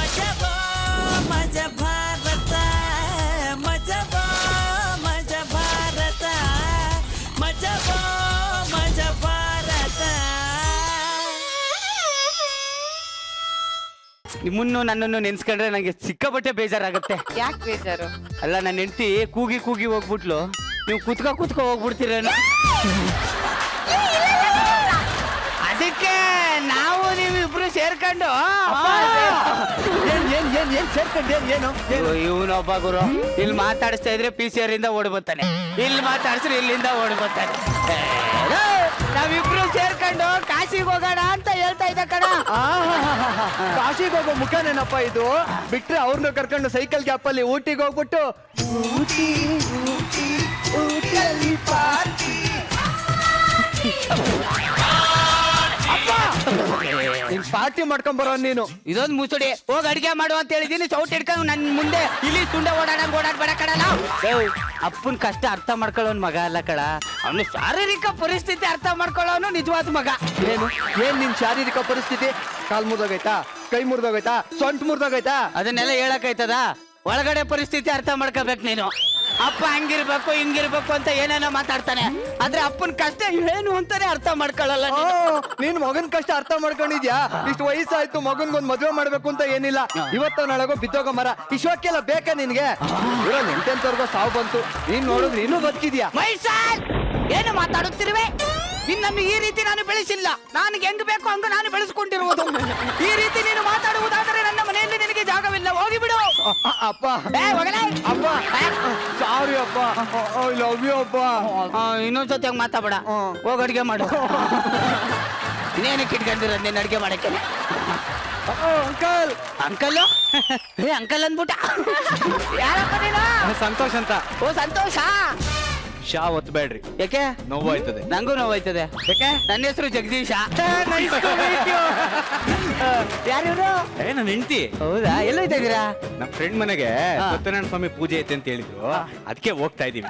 ಮಜಬೋ ಮಜ ಭಾರತ ಮಜಬೋ ಮಜ ಭಾರತ ಮಜಬೋ ಮಜ ಭಾರತ. ನಿಮ್ಮನ್ನು ನನ್ನನ್ನು ನೆನ್ಸ್ಕೊಂಡ್ರೆ ನಂಗೆ ಸಿಕ್ಕಾಪಟ್ಟೆ ಬೇಜಾರಾಗತ್ತೆ. ಯಾಕೆ ಬೇಜಾರು? ಅಲ್ಲ ನನ್ನ ಹೆಂಡತಿ ಕೂಗಿ ಕೂಗಿ ಹೋಗ್ಬಿಟ್ಲು, ನೀವು ಕುತ್ಕೋ ಹೋಗ್ಬಿಡ್ತೀರೇನೋ ಅದಕ್ಕೆ ನಾವು ನೀವಿಬ್ರು ಸೇರ್ಕೊಂಡು ಇವನೊಬ್ಬ ಗುರು ಇಲ್ಲಿ ಮಾತಾಡಿಸ್ತಾ ಇದ್ರೆ PCR ಇಂದ ಓಡ್ ಬರ್ತಾನೆ, ಇಲ್ಲಿ ಮಾತಾಡಿಸ್ರೆ ಇಲ್ಲಿಂದ ಓಡ್ ಬರ್ತಾನೆ. ನಾವಿಬ್ರು ಸೇರ್ಕೊಂಡು ಕಾಶಿಗೆ ಹೋಗೋಣ ಅಂತ ಹೇಳ್ತಾ ಇದ್ದ ಕಣ. ಕಾಶಿಗೆ ಹೋಗೋ ಮುಖನೇನಪ್ಪ ಇದು? ಬಿಟ್ರೆ ಅವ್ರನ್ನ ಕರ್ಕೊಂಡು ಸೈಕಲ್ ಗ್ಯಾಪ್ ಅಲ್ಲಿ ಊಟಿಗೆ ಹೋಗ್ಬಿಟ್ಟು ಪಾರ್ಟಿ ಮಾಡ್ಕೊಂಡ್ ಬರೋ ನೀನು. ಇದೊಂದು ಮುಸುಡಿ ಹೋಗಿ ಅಡಿಗೆ ಮಾಡು ಅಂತ ಹೇಳಿದೀನಿ, ಚೌಟ್ ಹಿಡ್ಕೊಂಡು ನನ್ ಮುಂದೆ ಇಲ್ಲಿ ತುಂಡೆ ಓಡಾಡ್ಬೇಡ ಕಡಲ್ಲ. ಅಪ್ಪನ ಕಷ್ಟ ಅರ್ಥ ಮಾಡ್ಕೊಳ್ಳೋನ್ ಮಗ ಅಲ್ಲ ಕಳ, ಅವನು ಶಾರೀರಿಕ ಪರಿಸ್ಥಿತಿ ಅರ್ಥ ಮಾಡ್ಕೊಳ್ಳೋನು ನಿಜವಾದ ಮಗ. ಏನ್ ನಿನ್ ಶಾರೀರಿಕ ಪರಿಸ್ಥಿತಿ? ಕಾಲ್ ಮುರಿದೋಗೈತಾ, ಕೈ ಮುರಿದೋಗೈತಾ, ಸೊಂಟ ಮುರಿದೋಗೈತಾ? ಅದನ್ನೆಲ್ಲ ಹೇಳಕ್ಕಾಯ್ತದ? ಒಳಗಡೆ ಪರಿಸ್ಥಿತಿ ಅರ್ಥ ಮಾಡ್ಕೋಬೇಕು ನೀನು. ಅಪ್ಪ ಹಂಗಿರ್ಬೇಕು ಹಿಂಗಿರ್ಬೇಕು ಅಂತ ಏನೇನೋ ಮಾತಾಡ್ತಾನೆ, ಆದ್ರೆ ಅಪ್ಪನ ಕಷ್ಟ ಏನು ಅಂತಾನೆ ಅರ್ಥ ಮಾಡ್ಕೊಳ್ಳಲ್ಲ. ನೀನ್ ಮಗನ್ ಕಷ್ಟ ಅರ್ಥ ಮಾಡ್ಕೊಂಡಿದ್ಯಾ? ಇಷ್ಟು ವಯಸ್ಸಾಯ್ತು, ಮಗನ್ಗೊಂದ್ ಮದ್ವೆ ಮಾಡ್ಬೇಕು ಅಂತ ಏನಿಲ್ಲ. ಇವತ್ತು ನಾಳೆಗೋ ಬಿದ್ದೋಗೋ ಮರ, ಇಷ್ಟಕ್ಕೆಲ್ಲ ಬೇಕಾ ನಿನ್ಗೆ? ಎಂತೆಂತವರ್ಗೋ ಸಾವು ಬಂತು, ನೀನ್ ನೋಡಿದ್ರೆ ಇನ್ನೂ ಬದುಕಿದ್ಯಾ? ಮೈಸಾಲ್ ಏನು ಮಾತಾಡುತ್ತಿರುವೆ? ನಿನ್ನನ್ನು ಈ ರೀತಿ ನಾನು ಬೆಳೆಸಿಲ್ಲ, ನನಗೆ ಹೆಂಗ್ ಬೇಕು ಹಂಗ ನಾನು ಬೆಳೆಸ್ಕೊಂಡಿರುವುದು. ಈ ರೀತಿ ನೀನು ಮಾತಾಡುವುದಾದರೆ ನನ್ನ ಮನೆಯಲ್ಲಿ ನಿನಗೆ ಜಾಗವಿಲ್ಲ, ಹೋಗಿಬಿಡು. ಅಪ್ಪ ಅಪ್ಪ ಸಾರಿ ಅಪ್ಪ, ಐ ಲವ್ ಯು ಅಪ್ಪ. ಇನ್ನೊಂದ್ ಜೊತೆ ಮಾತಾಡ, ಹೋಗಿ ಅಡಿಗೆ ಮಾಡು. ಇನ್ನೇನಕ್ಕೆ ಇಟ್ಕೊಂಡಿರ ನೀನ್ ಅಡಿಗೆ ಮಾಡಕ್ಕೆ? ಅಂಕಲ್ ಅಂಕಲ್ ಅಂಕಲ್ ಅಂದ್ಬಿಟ್ಟ. ಯಾರಪ್ಪ ನೀನು? ಸಂತೋಷ್ ಅಂತ. ಓ ಸಂತೋಷ. ಶಾ ಒತ್ತಬೇಡ್ರಿ, ಯಾಕೆ? ನೋವಾಯ್ತದೆ. ನಂಗೂ ನೋವಾಯ್ತದೆ. ಯಾಕೆ? ನನ್ನ ಹೆಸರು ಜಗದೀಶ. ಯಾರಿವ್ರು? ನನ್ನ ಹೆಂಡತಿ. ಹೌದಾ? ಎಲ್ಲೋಯ್ತಾ ಇದೀರಾ? ನಮ್ಮ ಫ್ರೆಂಡ್ ಮನೆಗೆ ಸತ್ಯನಾರಾಯಣ ಸ್ವಾಮಿ ಪೂಜೆ ಐತೆ ಅಂತ ಹೇಳಿದ್ರು, ಅದಕ್ಕೆ ಹೋಗ್ತಾ ಇದೀವಿ.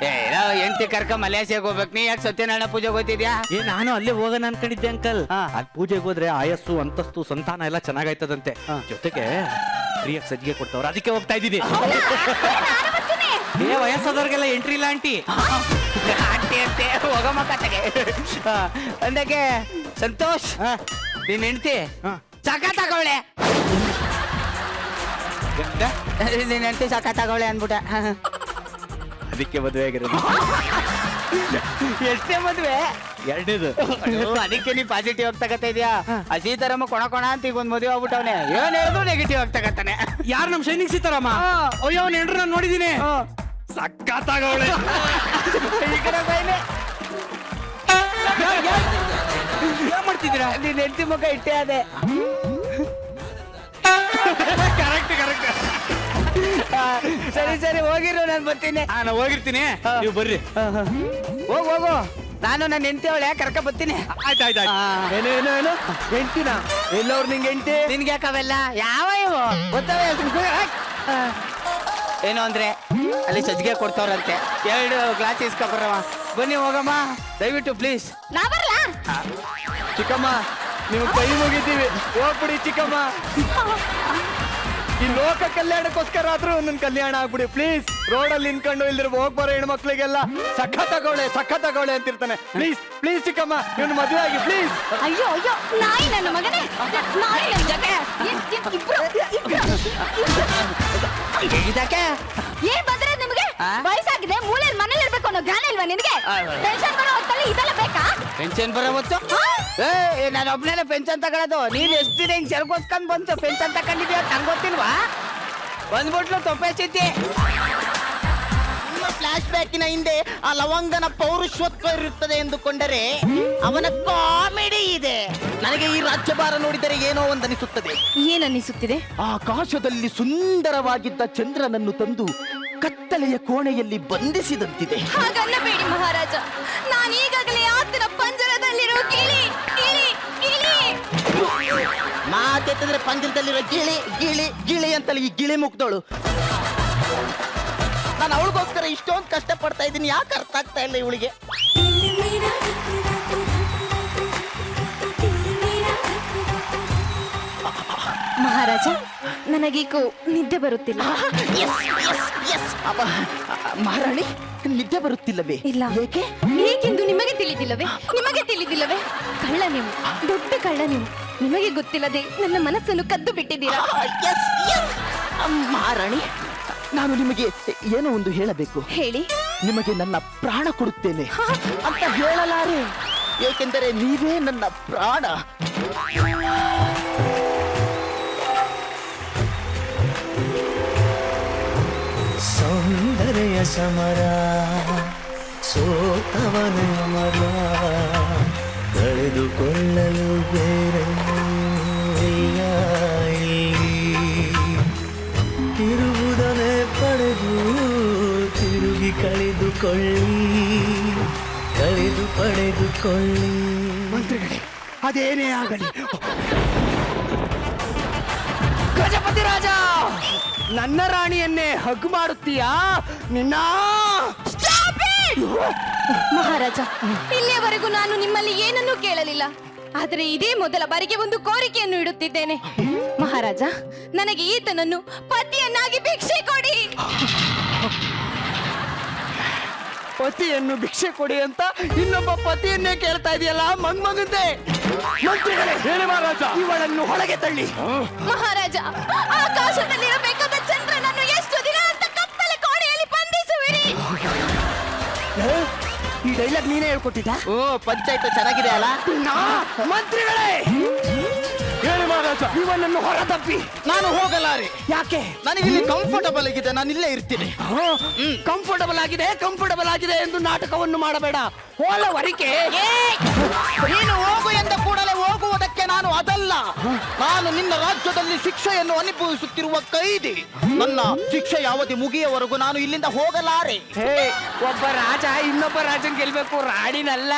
ಹೆಂಡತಿ ಕರ್ಕ ಮಲೇಷಿಯಾಗ ಹೋಗ್ಬೇಕು, ನೀ ಯಾಕೆ ಸತ್ಯನಾರಾಯಣ ಪೂಜೆಗೆ ಹೋಗ್ತಿದ್ಯಾ? ನಾನು ಅಲ್ಲೇ ಹೋಗೋಣ ಅನ್ಕೊಂಡಿದ್ದೆ ಅಂಕಲ್. ಅಲ್ಲಿ ಪೂಜೆಗೆ ಹೋದ್ರೆ ಆಯಸ್ಸು ಅಂತಸ್ತು ಸಂತಾನ ಎಲ್ಲ ಚೆನ್ನಾಗಾಯ್ತದಂತೆ, ಜೊತೆಗೆ ಫ್ರೀಯಾಗಿ ಸಜ್ಜಿಗೆ ಕೊಡ್ತಾವ್ರ, ಅದಕ್ಕೆ ಹೋಗ್ತಾ ಇದ್ದೀನಿ. ವಯಸ್ಸಾದವ್ರಿಗೆಲ್ಲ ಎಂಟ್ರಿ ಇಲ್ಲ ಆಂಟಿ. ಆಂಟಿ ಅಂತೆ ಹೋಗಮ್ಮ ಕತೆಗೆ. ಅಂದಾಗೆ ಸಂತೋಷ್, ನೀನ್ ಹೆಂಡತಿ ಸಾಕ ತಗೊಳ್ಳೆ. ನೀನ್ ಹೆಂಡತಿ ಸಾಕ ತಗೊಳ್ಳೆ ಅನ್ಬಿಟ್ಟ, ಅದಕ್ಕೆ ಮದುವೆ ಆಗಿರೋದು. ಎಷ್ಟೇ ಮದ್ವೆ? ಎರಡನೇದು. ಅದಕ್ಕೆ ನೀ ಪಾಸಿಟಿವ್ ಆಗಿ ತಗತಾ ಇದೀಯಾ? ಸೀತಾರಾಮ ಕೊಣ ಅಂತ ಈಗ ಒಂದ್ ಮದುವೆ ಆಗ್ಬಿಟ್ಟವನೆ, ಏನ್ ಹೇಳಿದ್ರು ನೆಗೆಟಿವ್ ಆಗಿ ತಗತಾನೆ. ಯಾರು ನಮ್ ಶೈನಿಂಗ್ ಸೀತಾರಾಮ? ಅಯ್ಯೋ ಅವ್ನ ಹೆಂಡ್ರು ನಾನು ನೋಡಿದೀನಿ, ಸಕ್ಕತ್ತಾಗವಳೆ. ಏನ್ ಮಾಡ್ತಿದ್ದೀರಾ? ನೀನ್ ಹೆಂಡತಿ ಮುಖ ಇಟ್ಟೆ ಅದೇ. Correct correct. ಸರಿ ಸರಿ ಹೋಗಿರು, ನಾನು ಬರ್ತೀನಿ. ನಾನು ಹೋಗಿರ್ತೀನಿ, ನೀವು ಬರ್ರಿ. ಹೋಗು, ನಾನು ನನ್ನ ಹೆಂಡತಿ ಅವಳೆ ಕರ್ಕ ಬರ್ತೀನಿ. ಆಯ್ತಾಯ್ತು. ಏನೋ ಏನೋ ಹೆಂಡ್ತಿನ ಎಲ್ಲವ್ರು ನಿಂಗೆ ಹೆಂಡ್ತಿ? ನಿನ್ಗೆ ಯಾಕವೆಲ್ಲ ಯಾವ ಇವು ಗೊತ್ತವೆ? ಏನು ಅಂದ್ರೆ ಅಲ್ಲಿ ಸಜ್ಜಿಗೆ ಕೊಡ್ತಾವ್ರಂತೆ, 2 ಗ್ಲಾಸ್ ಇಸ್ಕೊಬರವ. ಬನ್ನಿ ಹೋಗಮ್ಮ ದಯವಿಟ್ಟು ಪ್ಲೀಸ್. ನಾ ಬರ್ಲಾ? ಚಿಕ್ಕಮ್ಮ ನೀವು ಕೈ ಮುಗಿತೀವಿ, ಹೋಗ್ಬಿಡಿ ಚಿಕ್ಕಮ್ಮ. ಈ ಲೋಕ ಕಲ್ಯಾಣಕ್ಕೋಸ್ಕರ ಆದ್ರೂ ನನ್ ಕಲ್ಯಾಣ ಆಗ್ಬಿಡಿ ಪ್ಲೀಸ್. ರೋಡಲ್ಲಿ ನಿಂತ್ಕೊಂಡು ಇಲ್ದಿರ ಹೋಗ್ಬರೋ ಹೆಣ್ಮಕ್ಳಿಗೆಲ್ಲ ಸಖತ್ತಾಗವಳೆ ಅಂತಿರ್ತಾನೆ. ಪ್ಲೀಸ್ ಪ್ಲೀಸ್ ಚಿಕ್ಕಮ್ಮ, ಇವ್ನು ಮದುವೆ ಆಗಿ ಪ್ಲೀಸ್. ಅಯ್ಯೋ ಅಯ್ಯೋ, ನಾಯಿ ನನ್ನ ಮಗನೇ, ನಾಯಿ ನನ್ನ ಜೊತೆ ಇದಕ್ಕೆ ಏನ್ ಬಂದ್ರೆ ನಿಮ್ಗೆ? ವಯಸ್ಸಾಗಿದೆ, ಮೂಲೆಯಲ್ಲಿ ಮನೇಲಿ ಇರ್ಬೇಕು ಅನ್ನೋ ಜ್ಞಾನ ಇಲ್ವಾ ನಿನ್ಗೆ? ಟೆನ್ಷನ್ ಬರೋ ಹೊತ್ತಲ್ಲಿ ಇದೆಲ್ಲ ಬೇಕಾ? ಪೆನ್ಷನ್ ಬರೋ ಹೊತ್ತು ನಾನು ಒಬ್ನೇ ಪೆನ್ಷನ್ ತಗೊಳ್ಳೋದು. ನೀನ್ ಎಷ್ಟು ದಿನ ಹಿಂಗ್ ಸೆಲ್ಗೋಸ್ಕೊಂಡ್ ಬಂತು ಪೆನ್ಷನ್ ತಗೊಂಡಿದ್ಯಾ ಅಂತ ನಂಗೆ ಗೊತ್ತಿಲ್ವಾ? ಬಂದ್ಬಿಟ್ಲು ತೊಪ್ಪೆ ಚಿತ್ತಿ. ಫ್ಲಾಶ್ ಬ್ಯಾಕಿನ ಹಿಂದೆ ಆ ಲವಂಗನ ಪೌರುಷತ್ವ ಇರುತ್ತದೆ ಎಂದುಕೊಂಡರೆ ಅವನ ಕಾಮಿಡಿ ಇದೆ. ನನಗೆ ಈ ರಾಜ್ಯಭಾರ ನೋಡಿದರೆ ಏನೋ ಒಂದನಿಸುತ್ತದೆ. ಏನನ್ನಿಸುತ್ತಿದೆ? ಆಕಾಶದಲ್ಲಿ ಸುಂದರವಾಗಿದ್ದ ಚಂದ್ರನನ್ನು ತಂದು ಕತ್ತಲೆಯ ಕೋಣೆಯಲ್ಲಿ ಬಂಧಿಸಿದಂತಿದೆ. ಹಾಗನ್ನಬೇಡಿ ಮಹಾರಾಜ, ನಾನು ಈಗಾಗಲೇ ಆತನ ಪಂಜರದಲ್ಲಿರೋ ಗಿಳಿ ಗಿಳಿ ಗಿಳಿ. ಮಾತೆತ್ತಿದ್ರೆ ಪಂಜರದಲ್ಲಿರೋ ಗಿಳಿ ಗಿಳಿ ಗಿಳಿ ಅಂತಲ್ಲಿ ಈ ಗಿಳಿ ಮುಗ್ದೋಳು. ನಾನು ಅವಳಿಗೋಸ್ಕರ ಇಷ್ಟೊಂದು ಕಷ್ಟ ಪಡ್ತಾ ಇದ್ದೀನಿ, ಯಾಕೆ ಅರ್ಥ ಆಗ್ತಾ ಇಲ್ಲ ಇವಳಿಗೆ? ಮಹಾರಾಜ, ನನಗೀಗ ನಿದ್ದೆ ಬರುತ್ತಿಲ್ಲ. ಮಹಾರಾಣಿ, ನಿದ್ದೆ ಬರುತ್ತಿಲ್ಲವೇ? ಇಲ್ಲ. ಏಕೆ? ಏಕೆಂದು ನಿಮಗೆ ತಿಳಿದಿಲ್ಲವೇ? ನಿಮಗೆ ತಿಳಿದಿಲ್ಲವೇ? ಕಳ್ಳ ನೀವು, ದೊಡ್ಡ ಕಳ್ಳ ನೀವು. ನಿಮಗೆ ಗೊತ್ತಿಲ್ಲದೆ ನನ್ನ ಮನಸ್ಸನ್ನು ಕದ್ದು ಬಿಟ್ಟಿದ್ದೀರಾ. ಮಹಾರಾಣಿ, ನಾನು ನಿಮಗೆ ಏನೋ ಒಂದು ಹೇಳಬೇಕು. ಹೇಳಿ. ನಿಮಗೆ ನನ್ನ ಪ್ರಾಣ ಕೊಡುತ್ತೇನೆ ಅಂತ ಹೇಳಲಾರೆ, ಏಕೆಂದರೆ ನೀವೇ ನನ್ನ ಪ್ರಾಣ. ಸೌಂದರ್ಯ ಸಮರ ಸೋತವನ ಮರ, ಕಳೆದುಕೊಳ್ಳಲು ಬೇರೆ ಇರುವುದನ್ನೇ ಪಡೆದು ತಿರುಗಿ ಪಡೆದುಕೊಳ್ಳಿ. ಮಂತ್ರಿಗಳೇ, ಅದೇನೇ ಆಗಲಿ, ಗಜಪತಿ ರಾಜ, ನನ್ನ ರಾಣಿಯನ್ನೇ ಹಗ್ ಮಾಡುತ್ತೀಯಾ? ನಿನ್ನ ಮಹಾರಾಜ, ಇಲ್ಲಿಯವರೆಗೂ ನಾನು ನಿಮ್ಮಲ್ಲಿ ಏನನ್ನೂ ಕೇಳಲಿಲ್ಲ. ಆದರೆ ಇದೇ ಮೊದಲ ಬಾರಿಗೆ ಒಂದು ಕೋರಿಕೆಯನ್ನು ಇಡುತ್ತಿದ್ದೇನೆ. ಮಹಾರಾಜ, ನನಗೆ ಈತನನ್ನು ಪತಿಯನ್ನಾಗಿ ಭಿಕ್ಷೆ ಕೊಡಿ. ಪತಿಯನ್ನು ಭಿಕ್ಷೆ ಕೊಡಿ ಅಂತ ಇನ್ನೊಬ್ಬ ಪತಿಯನ್ನೇ ಕೇಳ್ತಾ ಇದೆಯಲ್ಲ, ಮಗಂದೆ. ಮಂತ್ರಿಗಳೇ, ಹೇಳಿ ಮಹಾರಾಜ, ಇವಳನ್ನು ಹೊರಗೆ ತಳ್ಳಿ. ಮಹಾರಾಜ, ಆಕಾಶದಲ್ಲಿರಬೇಕಾದ ಚಂದ್ರನನ್ನು ಎಷ್ಟು ದಿನ ಅಂತ ಕತ್ತಲೆ ಕೋಣೆಯಲ್ಲಿ ಬಂಧಿಸುವಿರಿ? ಈ ಡೈಲಾಗ್ ನೀನೇ ಹೇಳ್ಕೊಟ್ಟಿದ್ದ? ಓ, ಪಂಚಾಯತ್ ಚೆನ್ನಾಗಿದೆ ಅಲ್ಲ? ಮಂತ್ರಿಗಳೇ, ಹೇಳಿ ಮಹಾರಾಜ, ಇವನನ್ನು ಹೊರತಪ್ಪಿ. ನಾನು ಹೋಗಲಾರೆ. ಯಾಕೆ? ನನಗಿಲ್ಲಿ ಕಂಫರ್ಟಬಲ್ ಆಗಿದೆ, ನಾನು ಇಲ್ಲೇ ಇರ್ತೀನಿ. ಕಂಫರ್ಟಬಲ್ ಆಗಿದೆ ಎಂದು ನಾಟಕವನ್ನು ಮಾಡಬೇಡ. ಹೋಲವರಿಕೆ. ನೀನು ಹೋಗು ಎಂದ ಕೂಡಲೇ ಹೋಗುವುದಕ್ಕೆ ನಾನು ಅದಲ್ಲ. ನಾನು ನಿನ್ನ ರಾಜ್ಯದಲ್ಲಿ ಶಿಕ್ಷೆಯನ್ನು ಅನುಭವಿಸುತ್ತಿರುವ ಕೈದಿ. ನನ್ನ ಶಿಕ್ಷೆಯ ಅವಧಿ ಮುಗಿಯುವವರೆಗೂ ನಾನು ಇಲ್ಲಿಂದ ಹೋಗಲಾರೆ. ಒಬ್ಬ ರಾಜ ಇನ್ನೊಬ್ಬ ರಾಜನ್ ಗೆಲ್ಬೇಕು, ರಾಣಿನಲ್ಲ.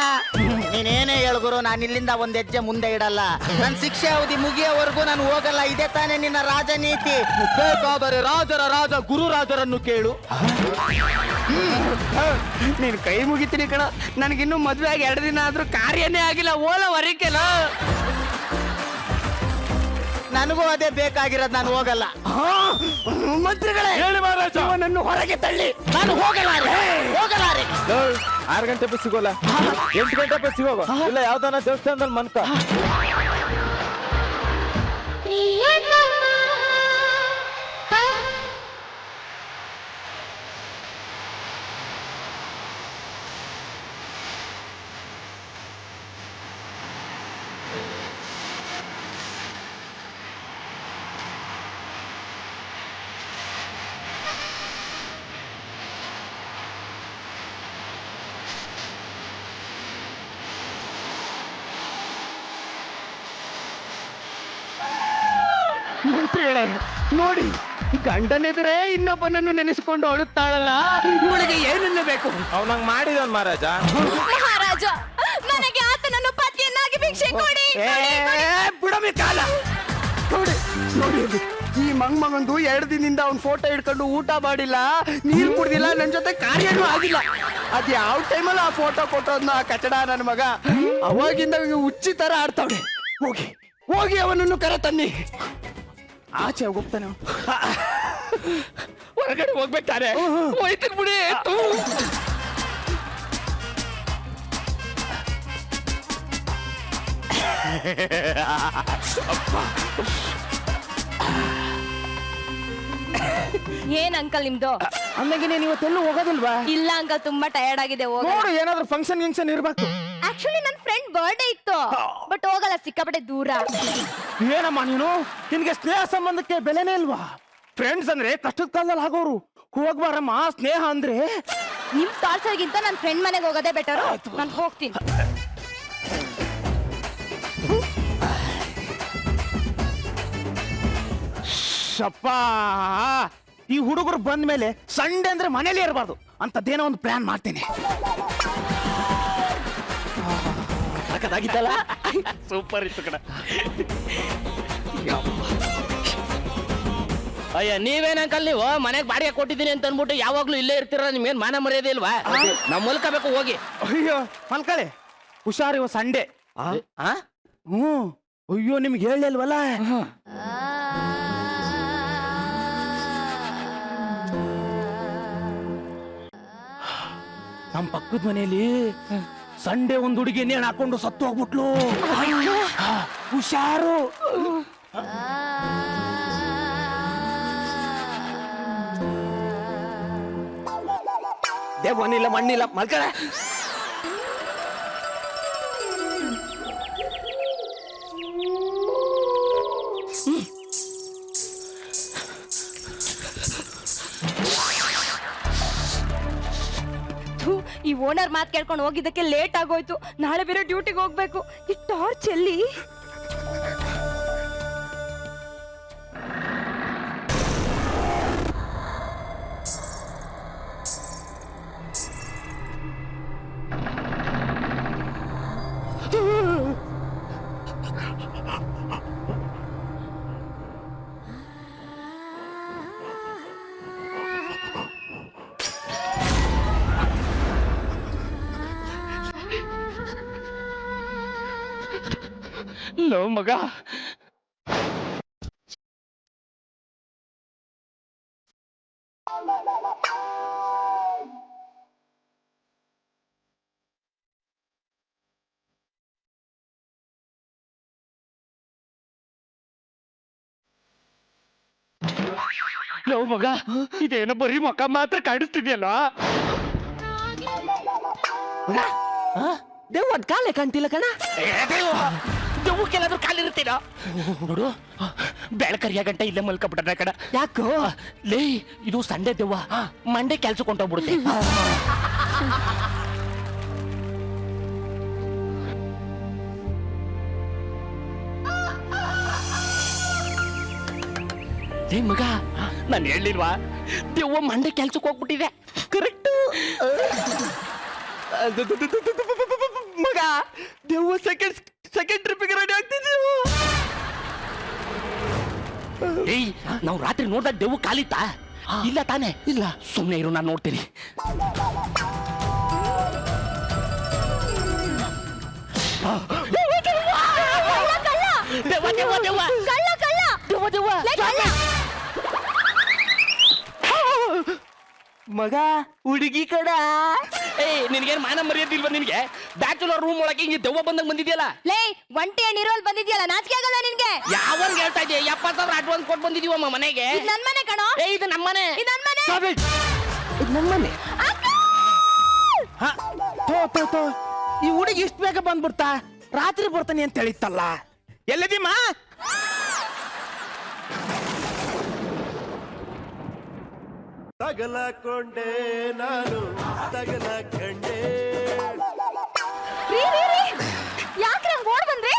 ನೀನೇನೇ ಹೇಳ್ಗುರು, ನಾನು ಇಲ್ಲಿಂದ ಒಂದ್ ಹೆಜ್ಜೆ ಮುಂದೆ ಇಡಲ್ಲ. ನನ್ನ ಶಿಕ್ಷೆ ಅವಧಿ ಮುಗಿಯೋವರೆಗೂ ನಾನು ಹೋಗಲ್ಲ. ಇದೇ ತಾನೇ ನಿನ್ನ ರಾಜನೀತಿ. ಬೇಕಾದರೆ ರಾಜರ ರಾಜ ಗುರುರಾಜರನ್ನು ಕೇಳು. ನೀನ್ ಕೈ ಮುಗಿತೀನಿ ಕಣ. ನನಗಿನ್ನೂ ಮದ್ವೆ ಆಗಿ 2 ದಿನ ಆದ್ರೂ ಕಾರ್ಯನೇ ಆಗಿಲ್ಲ. ಹೋಲವರಿಕೆಲ್ಲ. ನನಗೂ ಅದೇ ಬೇಕಾಗಿರೋದು. ನಾನು ಹೋಗಲ್ಲ. ಮಂತ್ರಿಗಳೇ, ಹೇಳಿ ಮಹಾರಾಜ, ಇವನನ್ನು ಹೊರಗೆ ತಳ್ಳಿ. ನಾನು ಹೋಗಲಾರೆ. 6 ಗಂಟೆ ಬಸ್ ಸಿಗೋಲ್ಲ, 8 ಗಂಟೆ ಬಸ್ ಸಿಗೋಗ. ಇಲ್ಲ, ಯಾವ್ದಾನ ದೇವಸ್ಥಾನದಲ್ಲಿ ಮನ್ಕ. ಮಂತ್ರಿಗಳೇ, ನೋಡಿ, ಗಂಡನೆದುರೇ ಇನ್ನೊಬ್ಬನನ್ನು ನೆನೆಸಿಕೊಂಡು ಅಳುತ್ತಾಳಲ್ಲ, ಇವಳಿಗೆ ಏನನ್ನು ಬೇಕು? ಅವ್ನಂಗ್ ಮಾಡಿದವನ್ ಮಹಾರಾಜ. ಮಹಾರಾಜ, ನನಗೆ ಆತನನ್ನು ಪತಿಯನ್ನಾಗಿ ಭಿಕ್ಷೆ ಕೊಡಿ. ಬಿಡಮಿ ಕಾಲ. ನೋಡಿ ನೋಡಿ, ಈ ಮಗಂದು 2 ದಿನದಿಂದ ಅವ್ನ ಫೋಟೋ ಹಿಡ್ಕೊಂಡು ಊಟ ಮಾಡಿಲ್ಲ, ನೀರು ಕುಡ್ದಿಲ್ಲ, ನನ್ನ ಜೊತೆ ಕಾರ್ಯನೂ ಆಗಿಲ್ಲ. ಅದ್ ಯಾವ ಟೈಮಲ್ಲಿ ಆ ಫೋಟೋ ಕೊಟ್ಟೋದ್ನ ಆ ಕಚಡ ನನ್ನ ಮಗ. ಅವಾಗಿಂದ ಹುಚ್ಚಿ ತರ ಆಡ್ತಾವಳೆ. ಹೋಗಿ ಅವನನ್ನು ಕರೆ ತನ್ನಿ. ಆಚೆ ಹೋಗ್ತಾನೆ, ಹೊರಗಡೆ ಹೋಗ್ಬೇಕಾರೆ ಹೋಯ್ತೀನಿ ಬಿಡಿ. ಏನ್ ಅಂಕಲ್ ನಿಮ್ದು? ಅಂದಾಗೆ ನೀನು ಇವತ್ತೆಲ್ಲೂ ಹೋಗೋದಿಲ್ವಾ? ಇಲ್ಲ ಅಂಕಲ್, ತುಂಬಾ ಟಯರ್ಡ್ ಆಗಿದೆ. ನೋಡು, ಏನಾದ್ರೂ ಫಂಕ್ಷನ್ ಇರ್ಬೇಕು. ಆಕ್ಚುಲಿ ನನ್ನ ಫ್ರೆಂಡ್ ಬರ್ಡೇ ಇತ್ತು, ಬಟ್ ಹೋಗಲ್ಲ, ಸಿಕ್ಕಾಪಟ್ಟೆ ದೂರ. ಏನಮ್ಮ ನೀನು, ನಿನ್ಗೆ ಸ್ನೇಹ ಸಂಬಂಧಕ್ಕೆ ಬೆಲೆನೇ ಇಲ್ವಾ? ಫ್ರೆಂಡ್ಸ್ ಅಂದ್ರೆ ಕಷ್ಟದ ಕಾಲದಲ್ಲಿ ಆಗೋರು. ಹೋಗ್ಬಾರಮ್ಮ, ಸ್ನೇಹ ಅಂದ್ರೆ. ನಿಮ್ ಟಾರ್ಚರ್ಗಿಂತ ನನ್ನ ಫ್ರೆಂಡ್ ಮನೆಗೆ ಹೋಗೋದೇ ಬೆಟರ್. ನಾನು ಹೋಗ್ತೀನಿ. ಶಪ್ಪ, ಈ ಹುಡುಗರು ಬಂದ ಮೇಲೆ ಸಂಡೆ ಅಂದ್ರೆ ಮನೇಲಿ ಇರಬಾರ್ದು ಅಂತದ್ದೇನೋ ಒಂದು ಪ್ಲಾನ್ ಮಾಡ್ತೇನೆ. ಸೂಪರ್ ಇತ್ತು ಕಣ. ಅಯ್ಯ, ನೀವೇನಂಕಲ್ ನೀವು ಮನೆಗೆ ಬಾಡಿಗೆ ಕೊಟ್ಟಿದ್ದೀನಿ ಅಂತ ಅನ್ಬಿಟ್ಟು ಯಾವಾಗ್ಲೂ ಇಲ್ಲೇ ಇರ್ತೀರ? ನಿಮ್ಗೇನ್ ಮಾನ ಮರ್ಯಾದೆ ಇಲ್ವಾ? ನಮ್ಮ ಮೂಲಕ ಬೇಕು, ಹೋಗಿ. ಅಯ್ಯೋ ಮಲ್ಕಳೆ, ಹುಷಾರ್, ಇವ ಸಂಡೆ. ಅಯ್ಯೋ, ನಿಮ್ಗೆ ಹೇಳಿಲ್ವಲ್ಲ. ನಮ್ ಪಕ್ಕದ ಮನೆಯಲ್ಲಿ ಸಂಡೆ ಒಂದ್ ಹುಡುಗಿ ನೇಣ್ ಹಾಕೊಂಡು ಸತ್ತು ಹೋಗ್ಬಿಟ್ಲು. ಹುಷಾರು. ದೇವನಿಲ್ಲ ಮಣ್ಣಿಲ್ಲ ಮಲ್ಕಳ. ಈ ಓನರ್ ಮಾತ್ ಕೇಳ್ಕೊಂಡು ಹೋಗಿದ್ದಕ್ಕೆ ಲೇಟ್ ಆಗೋಯ್ತು. ನಾಳೆ ಬೇರೆ ಡ್ಯೂಟಿಗೆ ಹೋಗ್ಬೇಕು. ಈ ಟಾರ್ಚ್ ಎಲ್ಲಿ? ಲೋ ಮಗ, ಲೋ ಮಗ, ಇದೇನೋ ಬರೀ ಮಕ ಮಾತ್ರ ಕಾಣಿಸ್ತಿದ್ಯಲ್ಲ. ದೇವದ್ ಕಾಲೇ ಕಾಣ್ತಿಲ್ಲ ಕಣ. ದೆವ್ವಕ್ಕೆಲ್ಲಾದ್ರೂ ಕಾಲಿರ್ತೀರ ನೋಡು. ಬೆಳಕರಿಯ ಗಂಟೆ ಇಲ್ಲೇ ಮಲ್ಕೊಬಿಟ್ಟ ಕಡ. ಯಾಕೋ ಲೇ, ಇದು ಸಂಡೆ ದೆವ್ವ. ಮಂಡೆ ಕೆಲ್ಸಕ್ಕೆ ಹೊಂಟೋಗ್ಬಿಡುತ್ತೆ. ಲೇ ಮಗ, ನಾನು ಹೇಳಿಲ್ವಾ ದೆವ್ವ ಮಂಡೆ ಕೆಲ್ಸಕ್ಕೆ ಹೋಗ್ಬಿಟ್ಟಿದೆ. ಕರೆಕ್ಟ್ ಮಗ. ದೇವ ಸೆಕೆಂಡ್ ಟ್ರಿಪ್ಗೆ ರೆಡಿ ಆಗ್ತಿದ್ದೀವಿ. ಏಯ್, ನಾವು ರಾತ್ರಿ ನೋಡ್ದಾಗ ದೆವ್ವ ಕಾಲಿತ್ತ? ಇಲ್ಲ ತಾನೇ? ಇಲ್ಲ. ಸುಮ್ಮನೆ ಇರು, ನಾನು ನೋಡ್ತೀನಿ. ದೆವ್ವ ದೆವ್ವ ದೆವ್ವ ದೆವ್ವ ದೆವ್ವ. ಮಗ ಹುಡುಗಿ ಕಡ. ಏಯ್, ನಿನಗೇನು ಮಾನ ಮರ್ಯಾದಿಲ್ವಾ ನಿನಗೆ? ಬ್ಯಾಚುಲರ್ ರೂಮ್ ಒಳಗೆ ಹಿಂಗೆ ದೆವ್ವ ಬಂದಂಗ್ ಬಂದಿದ್ಯಲ್ಲ. ಲೇ, ಒಂಟಿ ನೀರೋಲ್ ಬಂದಿದ್ಯಲ್ಲ, ನಾಚಿಕೆ ಆಗಲ್ಲ ನಿನ್ಗೆ? ಯಾವನ್ಗೆ ಹೇಳ್ತಾ ಇದೆಯಾ? 70,000 ಅಡ್ವಾನ್ಸ್ ಕೊಟ್ಟು ಬಂದಿದೀವಮ್ಮ ಮನೆಗೆ. ಇದು ನನ್ ಮನೆ ಕಣೋ. ಏ, ಇದು ನಮ್ಮನೆ. ಇದು ನನ್ ಮನೆ. ನನ್ ಮನೆ. ತೋ ಈ ಹುಡುಗಿ ಇಷ್ಟು ಬೇಗ ಬಂದ್ಬಿಡ್ತಾ? ರಾತ್ರಿ ಬರ್ತಾನೆ ಅಂತ ಹೇಳಿತ್ತಲ್ಲ. ಎಲ್ಲಿದ್ದೀಮ್ಮ? ತಗಲಕೊಂಡೆ ನಾನು ತಗಲಕೊಂಡೆ. ಯಾಕೆ ನಂಗೆ ಓಡ್ ಬಂದ್ರಿ?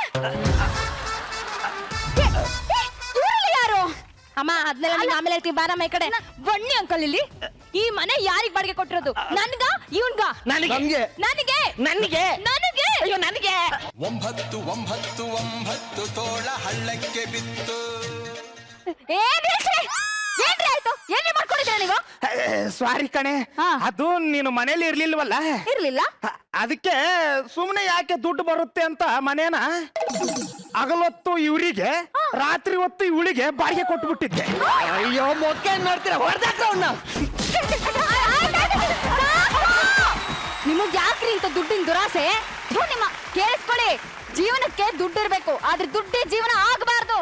ಯಾರು ಅಮ್ಮ? ಅದನ್ನೆಲ್ಲ ನೀನು ಆಮೇಲೆ ಹೇಳ್ತೀವಿ. ಬಾರಮ್ಮ ಈ ಕಡೆ. ಬನ್ನಿ ಅಂಕಲ್. ಇಲ್ಲಿ ಈ ಮನೆ ಯಾರಿಗ್ ಬಾಡಿಗೆ ಕೊಟ್ಟಿರೋದು? ನನ್ಗ? ಇವನ್ಗ? ನನಗೆ ನನಗೆ ನನಗೆ ನನಗೆ ಅಯ್ಯೋ ನನಗೆ. 9 ತೋಳ ಹಳ್ಳಕ್ಕೆ ಬಿತ್ತು. ಏನ್ರಿ ಆಯ್ತು? ಏನೇ ಮಾಡ್ಕೊಂಡಿದ್ದೀರ ನೀವು? ಸಾರಿ ಕಣೆ, ಅದು ನೀನು ಮನೇಲಿ ಇರ್ಲಿಲ್ವಲ್ಲ, ಇರ್ಲಿಲ್ಲ. ಅದಕ್ಕೆ ಸುಮ್ನೆ ಯಾಕೆ ದುಡ್ಡು ಬರುತ್ತೆ ಅಂತ ಮನೇನ ಹಗಲೊತ್ತು ಇವರಿಗೆ, ರಾತ್ರಿ ಹೊತ್ತು ಇವಳಿಗೆ ಬಾಡಿಗೆ ಕೊಟ್ಟು ಬಿಟ್ಟಿದ್ದೆ. ಅಯ್ಯೋ ಮೊಕ್ಕೆ ಏನ್ ಮಾಡ್ತೀರಾ? ಹೊಡೆದಾಕ್ರ ಅವ್ನ. ನಿಮಗ್ ಯಾಕ್ರಿ ಇಂತ ದುಡ್ಡಿನ ದುರಾಸೆ? ನಿಮ್ಮ ಕೇಳಿಸ್ಕೊಳ್ಳಿ, ಜೀವನಕ್ಕೆ ದುಡ್ಡು ಇರ್ಬೇಕು, ಆದ್ರೆ ದುಡ್ಡೇ ಜೀವನ ಆಗಬಾರ್ದು.